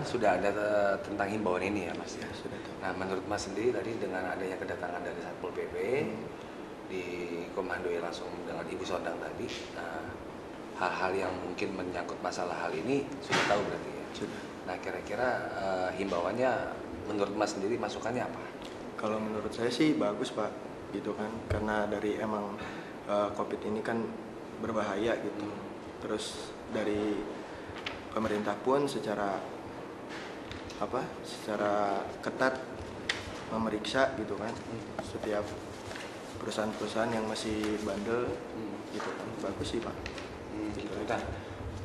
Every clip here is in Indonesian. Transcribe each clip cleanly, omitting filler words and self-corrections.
sudah ada tentang himbauan ini ya Mas ya. Sudah tahu. Nah menurut Mas sendiri tadi dengan adanya kedatangan dari Satpol PP dikomandoi langsung dengan Ibu Sondang tadi, nah, hal-hal yang mungkin menyangkut masalah hal ini sudah tahu berarti ya. Sudah. Nah kira-kira himbauannya menurut Mas sendiri masukannya apa? Kalau menurut saya sih bagus Pak, gitu kan, karena dari emang COVID ini kan berbahaya gitu. Terus dari pemerintah pun secara ketat memeriksa gitu kan setiap perusahaan-perusahaan yang masih bandel gitu kan. Bagus sih Pak. Gitu. Nah,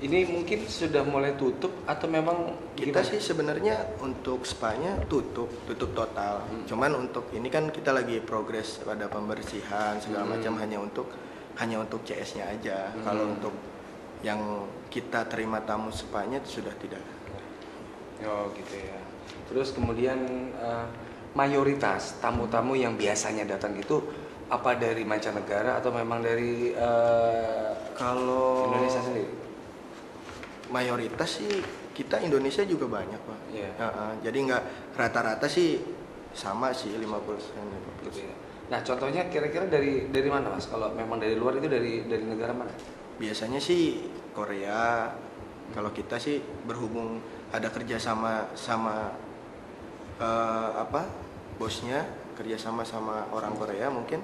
ini mungkin sudah mulai tutup atau memang Kita gimana? sih sebenarnya untuk spanya tutup total. Cuman untuk ini kan kita lagi progres pada pembersihan segala macam hanya untuk CS-nya aja. Kalau untuk yang kita terima tamu spanya itu sudah tidak. Oh gitu ya. Terus kemudian mayoritas tamu-tamu yang biasanya datang itu apa dari mancanegara atau memang dari Kalau Indonesia sendiri? mayoritas sih kita Indonesia juga banyak Pak. Iya. Jadi nggak rata-rata sih sama sih 50%. Gitu ya. Nah contohnya kira-kira dari mana Mas? Kalau memang dari luar itu dari negara mana? Biasanya sih Korea. Kalau kita sih berhubung ada kerjasama sama bosnya, kerjasama sama orang Korea, mungkin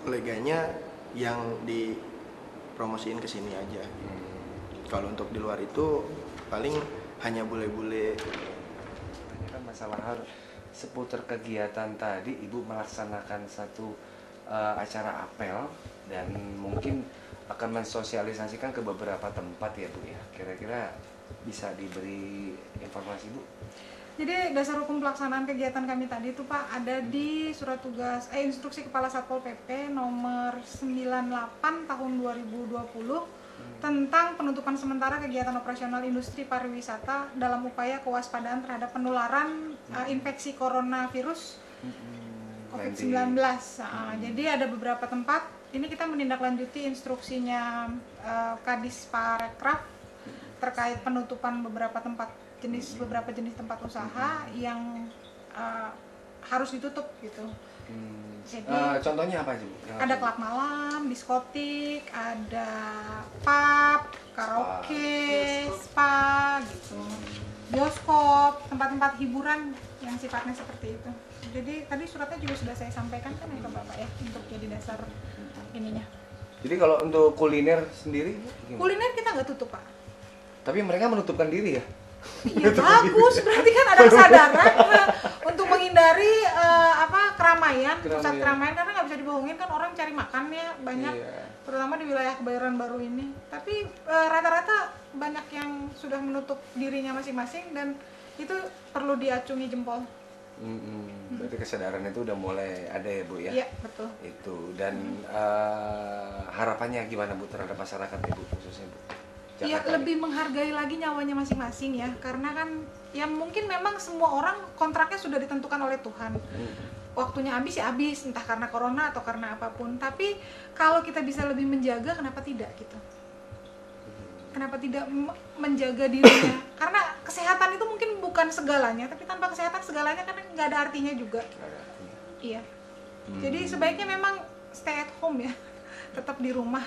koleganya yang dipromosiin ke sini aja. Kalau untuk di luar itu paling hanya bule-bule. Ini kan masalah hal seputar kegiatan tadi, Ibu melaksanakan satu acara apel dan mungkin akan mensosialisasikan ke beberapa tempat ya Bu ya. Kira-kira bisa diberi informasi Bu? Jadi dasar hukum pelaksanaan kegiatan kami tadi itu Pak ada di surat tugas instruksi Kepala Satpol PP nomor 98 tahun 2020 tentang penutupan sementara kegiatan operasional industri pariwisata dalam upaya kewaspadaan terhadap penularan infeksi coronavirus COVID-19. Jadi ada beberapa tempat ini kita menindaklanjuti instruksinya Kadis Parekraf terkait penutupan beberapa jenis tempat usaha yang harus ditutup gitu. Jadi contohnya apa aja Bu? ada klub malam, diskotik, ada pub, karaoke, spa gitu, bioskop, tempat-tempat hiburan yang sifatnya seperti itu. Jadi tadi suratnya juga sudah saya sampaikan kan ya ke Bapak ya untuk jadi dasar ininya. Jadi kalau untuk kuliner sendiri gimana? Kuliner kita nggak tutup Pak. Tapi mereka menutupkan diri ya? Iya bagus, berarti kan ada kesadaran untuk menghindari keramaian, pusat keramaian karena nggak bisa dibohongin kan orang cari makannya banyak, terutama di wilayah Kebayoran Baru ini. Tapi rata-rata banyak yang sudah menutup dirinya masing-masing dan itu perlu diacungi jempol. Berarti kesadaran itu udah mulai ada ya Bu ya? Iya betul. Itu dan harapannya gimana Bu terhadap masyarakat Ibu khususnya Bu? Iya lebih menghargai lagi nyawanya masing-masing ya karena kan ya mungkin memang semua orang kontraknya sudah ditentukan oleh Tuhan. Waktunya habis ya habis entah karena corona atau karena apapun. Tapi kalau kita bisa lebih menjaga kenapa tidak gitu? Kenapa tidak menjaga dirinya? Karena kesehatan itu mungkin bukan segalanya, tapi tanpa kesehatan segalanya kan nggak ada artinya juga. Iya. Jadi sebaiknya memang stay at home ya, tetap di rumah,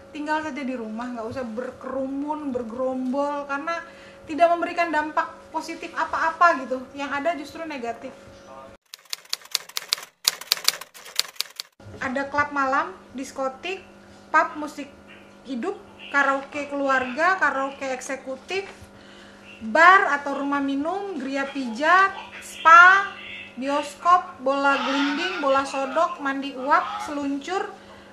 tinggal saja di rumah, nggak usah berkerumun, bergerombol, karena tidak memberikan dampak positif apa-apa gitu. Yang ada justru negatif. Ada klub malam, diskotik, pub musik hidup, karaoke keluarga, karaoke eksekutif, bar atau rumah minum, geria pijat, spa, bioskop, bola gelinding, bola sodok, mandi uap, seluncur,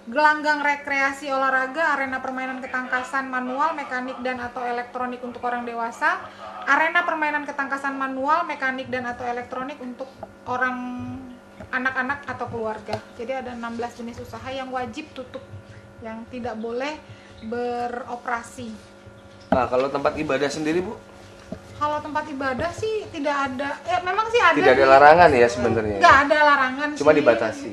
gelanggang rekreasi olahraga, arena permainan ketangkasan manual, mekanik dan atau elektronik untuk orang dewasa, arena permainan ketangkasan manual, mekanik dan atau elektronik untuk orang anak-anak atau keluarga. Jadi ada 16 jenis usaha yang wajib tutup, yang tidak boleh beroperasi. Nah, kalau tempat ibadah sendiri Bu? Kalau tempat ibadah sih tidak ada, ya memang sih ada. Tidak ada larangan ya sebenarnya. Nggak ada larangan. Cuma sih. dibatasi.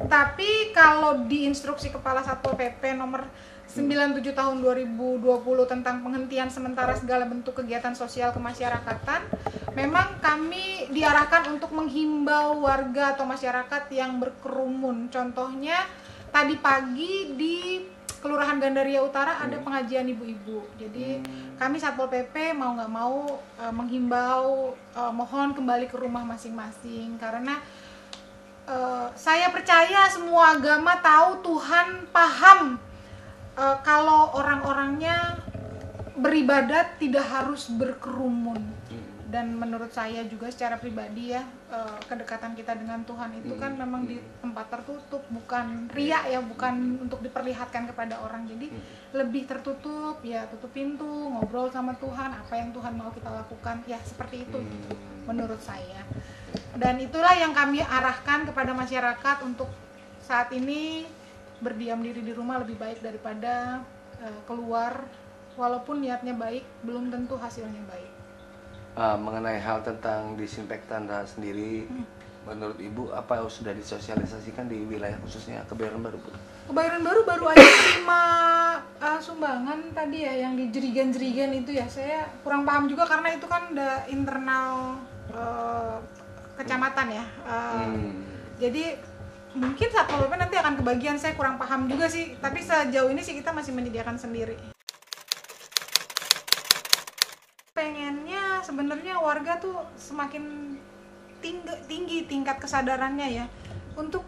Tapi kalau di instruksi Kepala Satpol PP nomor 97 tahun 2020 tentang penghentian sementara segala bentuk kegiatan sosial kemasyarakatan, memang kami diarahkan untuk menghimbau warga atau masyarakat yang berkerumun. Contohnya tadi pagi di Kelurahan Gandaria Utara ada pengajian ibu-ibu. Jadi kami Satpol PP mau nggak mau menghimbau, mohon kembali ke rumah masing-masing, karena saya percaya semua agama tahu, Tuhan paham kalau orang-orangnya beribadat tidak harus berkerumun. Dan menurut saya juga secara pribadi ya, kedekatan kita dengan Tuhan itu kan memang di tempat tertutup, bukan riak ya, bukan untuk diperlihatkan kepada orang. Jadi lebih tertutup ya, tutup pintu, ngobrol sama Tuhan, apa yang Tuhan mau kita lakukan ya, seperti itu menurut saya. Dan itulah yang kami arahkan kepada masyarakat untuk saat ini berdiam diri di rumah lebih baik daripada keluar. Walaupun niatnya baik, belum tentu hasilnya baik. Mengenai hal tentang disinfektan sendiri, menurut Ibu apa sudah disosialisasikan di wilayah khususnya Kebayoran Baru, Bu? Kebayoran Baru baru aja terima sumbangan tadi ya, yang di jerigen-jerigen itu ya. Saya kurang paham juga karena itu kan udah internal kecamatan ya. Jadi mungkin Satpol PP nanti akan kebagian, saya kurang paham juga sih. Tapi sejauh ini sih kita masih menyediakan sendiri. Pengennya sebenarnya warga tuh semakin tinggi tingkat kesadarannya ya untuk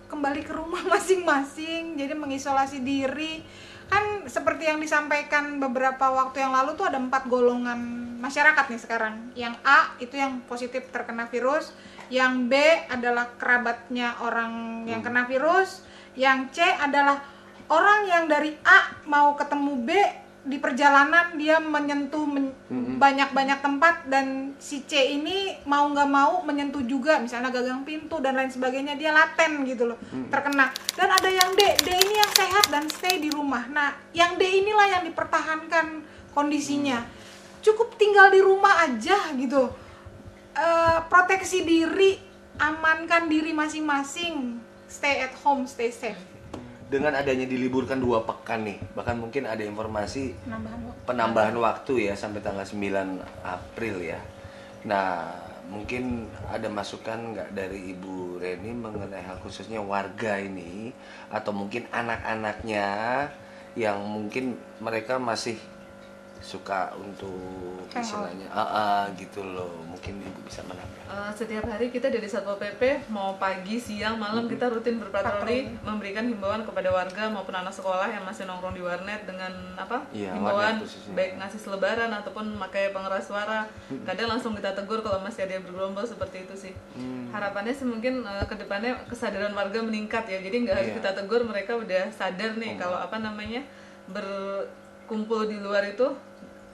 kembali ke rumah masing-masing, jadi mengisolasi diri. Kan seperti yang disampaikan beberapa waktu yang lalu tuh ada 4 golongan masyarakat nih sekarang. Yang A itu yang positif terkena virus, yang B adalah kerabatnya orang yang kena virus, yang C adalah orang yang dari A mau ketemu B, di perjalanan dia menyentuh banyak-banyak tempat, dan si C ini mau nggak mau menyentuh juga, misalnya gagang pintu dan lain sebagainya, dia laten gitu loh terkena. Dan ada yang D ini yang sehat dan stay di rumah. Nah yang D inilah yang dipertahankan kondisinya, cukup tinggal di rumah aja gitu, proteksi diri, amankan diri masing-masing, stay at home, stay safe. Dengan adanya diliburkan 2 pekan nih, bahkan mungkin ada informasi penambahan waktu ya sampai tanggal 9 April ya. Nah, mungkin ada masukan nggak dari Ibu Reni mengenai hal khususnya warga ini, atau mungkin anak-anaknya yang mungkin mereka masih suka untuk istilahnya gitu loh, mungkin Ibu bisa menambah. Setiap hari kita dari Satpol PP mau pagi, siang, malam kita rutin berpatroli, memberikan himbauan kepada warga maupun anak sekolah yang masih nongkrong di warnet dengan himbauan baik ngasih selebaran ataupun pakai pengeras suara. Kadang langsung kita tegur kalau masih ada yang bergerombol seperti itu sih. Harapannya sih mungkin kedepannya kesadaran warga meningkat ya, jadi nggak harus kita tegur, mereka udah sadar nih kalau berkumpul di luar itu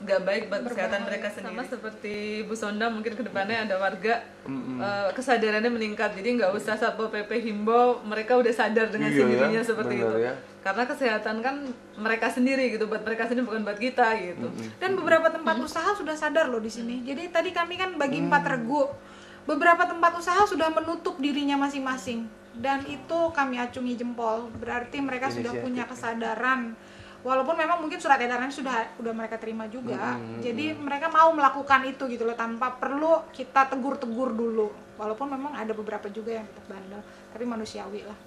nggak baik buat kesehatan mereka sendiri. Sama seperti Bu Sonda, mungkin kedepannya ada warga kesadarannya meningkat, jadi nggak usah Satpol PP himbau, mereka udah sadar dengan sendirinya seperti itu ya. Karena kesehatan kan mereka sendiri gitu, buat mereka sendiri bukan buat kita gitu. Dan beberapa tempat usaha sudah sadar loh di sini. Jadi tadi kami kan bagi 4 regu, beberapa tempat usaha sudah menutup dirinya masing-masing, dan itu kami acungi jempol, berarti mereka sudah punya kesadaran. Walaupun memang mungkin surat edarannya sudah mereka terima juga, jadi mereka mau melakukan itu gitu loh, tanpa perlu kita tegur-tegur dulu. Walaupun memang ada beberapa juga yang tetap bandel, tapi manusiawi lah.